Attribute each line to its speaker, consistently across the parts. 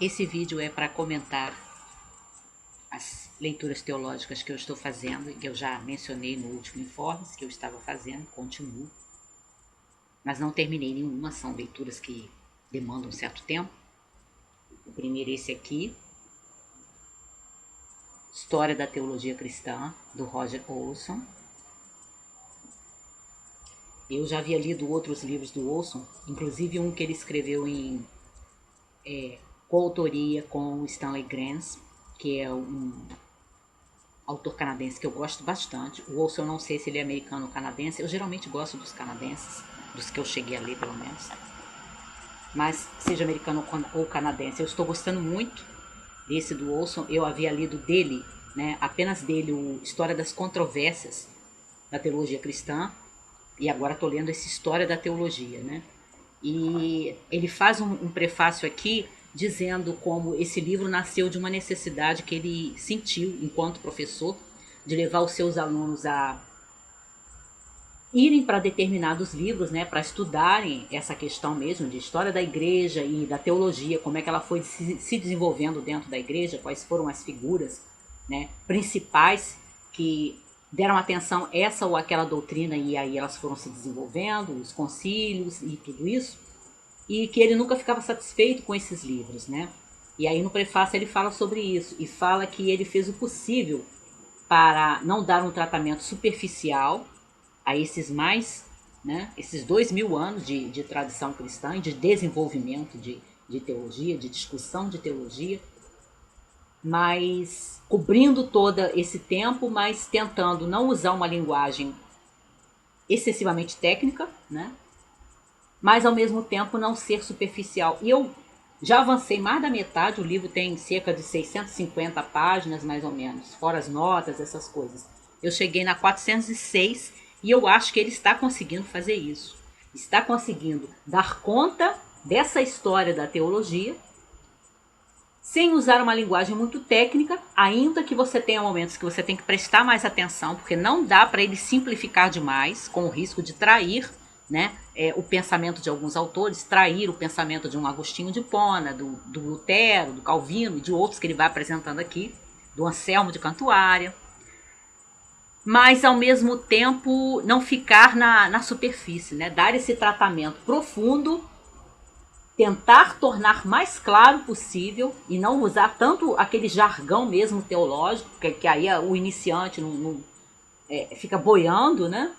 Speaker 1: Esse vídeo é para comentar as leituras teológicas que eu estou fazendo e que eu já mencionei no último informe que eu estava fazendo, continuo. Mas não terminei nenhuma, são leituras que demandam um certo tempo. O primeiro é esse aqui, História da Teologia Cristã, do Roger Olson. Eu já havia lido outros livros do Olson, inclusive um que ele escreveu em coautoria com Stanley Grenz, que é um autor canadense que eu gosto bastante. O Olson, eu não sei se ele é americano ou canadense, eu geralmente gosto dos canadenses, dos que eu cheguei a ler pelo menos. Mas seja americano ou canadense, eu estou gostando muito desse do Olson. Eu havia lido dele, né, apenas dele, o História das Controvérsias da Teologia Cristã, e agora estou lendo essa História da Teologia, né? E ele faz um prefácio aqui dizendo como esse livro nasceu de uma necessidade que ele sentiu enquanto professor de levar os seus alunos a irem para determinados livros, né, para estudarem essa questão mesmo de história da igreja e da teologia, como é que ela foi se desenvolvendo dentro da igreja, quais foram as figuras, né, principais que deram atenção a essa ou aquela doutrina e aí elas foram se desenvolvendo, os concílios e tudo isso, e que ele nunca ficava satisfeito com esses livros, né? E aí no prefácio ele fala sobre isso e fala que ele fez o possível para não dar um tratamento superficial a esses mais, né, esses 2000 anos de tradição cristã e de desenvolvimento de teologia, de discussão de teologia, mas cobrindo todo esse tempo, mas tentando não usar uma linguagem excessivamente técnica, né, mas ao mesmo tempo não ser superficial. E eu já avancei mais da metade, o livro tem cerca de 650 páginas, mais ou menos, fora as notas, essas coisas. Eu cheguei na 406 e eu acho que ele está conseguindo fazer isso. Está conseguindo dar conta dessa história da teologia, sem usar uma linguagem muito técnica, ainda que você tenha momentos que você tem que prestar mais atenção, porque não dá para ele simplificar demais, com o risco de trair, né, o pensamento de alguns autores, trair o pensamento de um Agostinho de Hipona, do Lutero, do Calvino e de outros que ele vai apresentando aqui, do Anselmo de Cantuária, mas ao mesmo tempo não ficar na superfície, né, dar esse tratamento profundo, tentar tornar mais claro possível e não usar tanto aquele jargão mesmo teológico, que aí o iniciante fica boiando, né?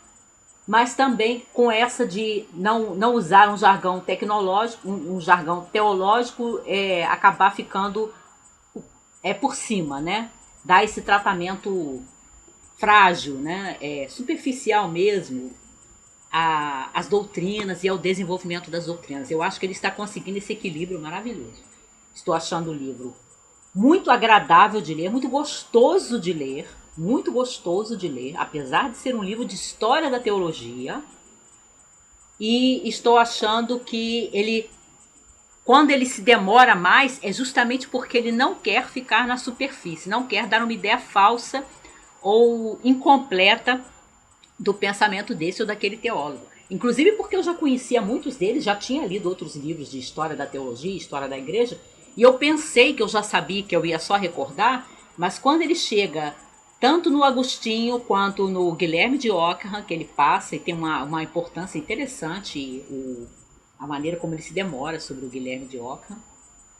Speaker 1: Mas também com essa de não usar um jargão tecnológico, um jargão teológico, acabar ficando por cima, né? Dar esse tratamento frágil, né? Superficial mesmo, as doutrinas e ao desenvolvimento das doutrinas. Eu acho que ele está conseguindo esse equilíbrio maravilhoso. Estou achando o livro muito agradável de ler, muito gostoso de ler, apesar de ser um livro de história da teologia. E estou achando que ele, quando ele se demora mais, é justamente porque ele não quer ficar na superfície, não quer dar uma ideia falsa ou incompleta do pensamento desse ou daquele teólogo. Inclusive porque eu já conhecia muitos deles, já tinha lido outros livros de história da teologia, história da igreja, e eu pensei que eu já sabia, que eu ia só recordar, mas quando ele chega tanto no Agostinho quanto no Guilherme de Ockham, que ele passa e tem uma importância interessante, a maneira como ele se demora sobre o Guilherme de Ockham,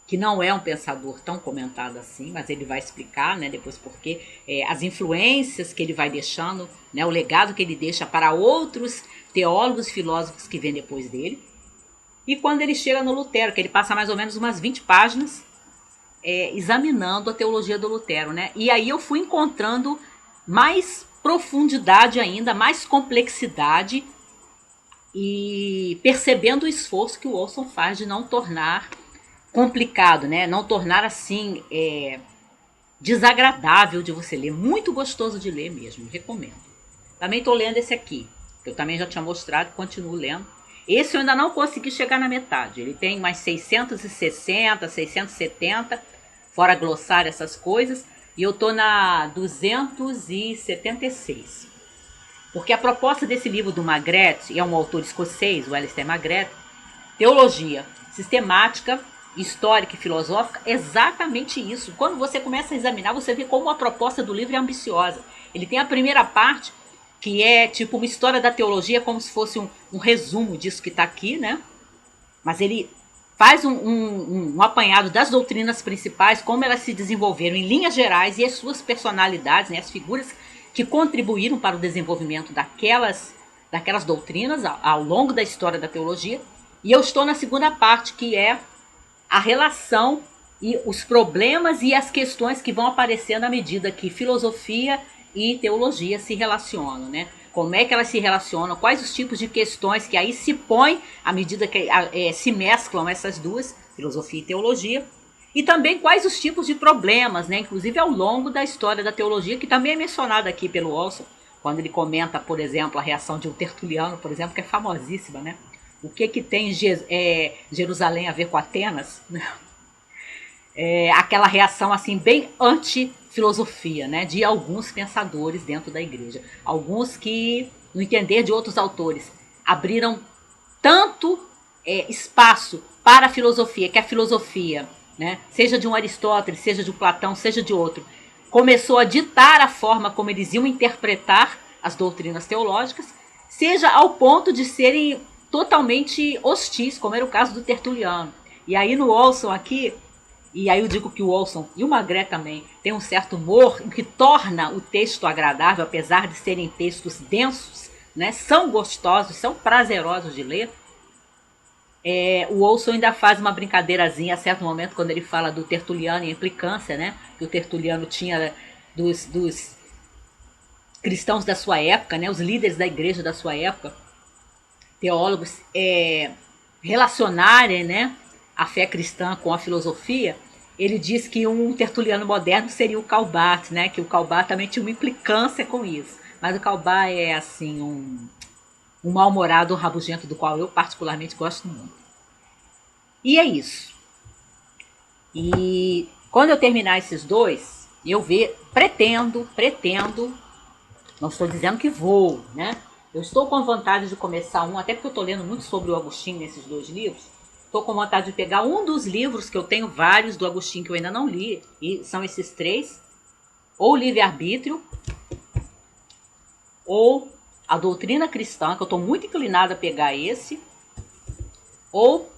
Speaker 1: que não é um pensador tão comentado assim, mas ele vai explicar, né, depois porque as influências que ele vai deixando, né, o legado que ele deixa para outros teólogos e filósofos que vêm depois dele. E quando ele chega no Lutero, que ele passa mais ou menos umas 20 páginas examinando a teologia do Lutero, né? E aí eu fui encontrando mais profundidade ainda, mais complexidade e percebendo o esforço que o Olson faz de não tornar complicado, né? Não tornar assim desagradável de você ler, muito gostoso de ler mesmo, recomendo. Também estou lendo esse aqui, que eu também já tinha mostrado, continuo lendo. Esse eu ainda não consegui chegar na metade, ele tem mais 660, 670, fora glossário, essas coisas, e eu estou na 276. Porque a proposta desse livro do Magret, é um autor escocês, o Alistair Magret, teologia sistemática histórica e filosófica, exatamente isso. Quando você começa a examinar, você vê como a proposta do livro é ambiciosa. Ele tem a primeira parte, que é tipo uma história da teologia, como se fosse um resumo disso que está aqui, né? Mas ele faz um apanhado das doutrinas principais, como elas se desenvolveram em linhas gerais e as suas personalidades, né, as figuras que contribuíram para o desenvolvimento daquelas doutrinas ao longo da história da teologia. E eu estou na segunda parte, que é a relação e os problemas e as questões que vão aparecendo à medida que filosofia e teologia se relacionam, né? Como é que elas se relacionam, quais os tipos de questões que aí se põem à medida que se mesclam essas duas, filosofia e teologia, e também quais os tipos de problemas, né? Inclusive ao longo da história da teologia, que também é mencionada aqui pelo Olson, quando ele comenta, por exemplo, a reação de um Tertuliano, por exemplo, que é famosíssima, né? O que tem Jerusalém a ver com Atenas? Aquela reação assim bem anti-filosofia, né, de alguns pensadores dentro da igreja. Alguns que, no entender de outros autores, abriram tanto espaço para a filosofia, que a filosofia, né, seja de um Aristóteles, seja de um Platão, seja de outro, começou a ditar a forma como eles iam interpretar as doutrinas teológicas, seja ao ponto de serem totalmente hostis, como era o caso do Tertuliano. E aí no Olson aqui, e aí eu digo que o Olson e o Magré também tem um certo humor que torna o texto agradável, apesar de serem textos densos, né? São gostosos, são prazerosos de ler. O Olson ainda faz uma brincadeirazinha a certo momento quando ele fala do Tertuliano e implicância, né? Que o Tertuliano tinha dos cristãos da sua época, né? Os líderes da igreja da sua época, teólogos, relacionarem, né, a fé cristã com a filosofia. Ele diz que um tertuliano moderno seria o Calbat, né, que o Calbat também tinha uma implicância com isso. Mas o Calbat é assim um mal-humorado, um rabugento, do qual eu particularmente gosto muito. E é isso. E quando eu terminar esses dois, pretendo, não estou dizendo que vou, né? Eu estou com vontade de começar até porque eu estou lendo muito sobre o Agostinho nesses dois livros. Estou com vontade de pegar um dos livros, que eu tenho vários do Agostinho que eu ainda não li, e são esses três, ou Livre-Arbítrio, ou A Doutrina Cristã, que eu estou muito inclinada a pegar esse, ou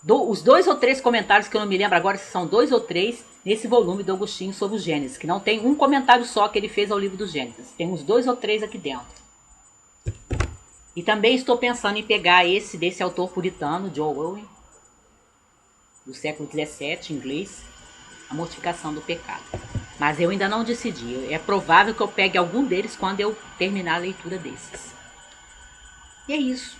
Speaker 1: os 2 ou 3 comentários, que eu não me lembro agora se são 2 ou 3, nesse volume do Agostinho sobre o Gênesis, que não tem um comentário só que ele fez ao livro do Gênesis. Tem uns 2 ou 3 aqui dentro. E também estou pensando em pegar esse desse autor puritano, John Owen, do século XVII, inglês, A Mortificação do Pecado. Mas eu ainda não decidi. É provável que eu pegue algum deles quando eu terminar a leitura desses. E é isso.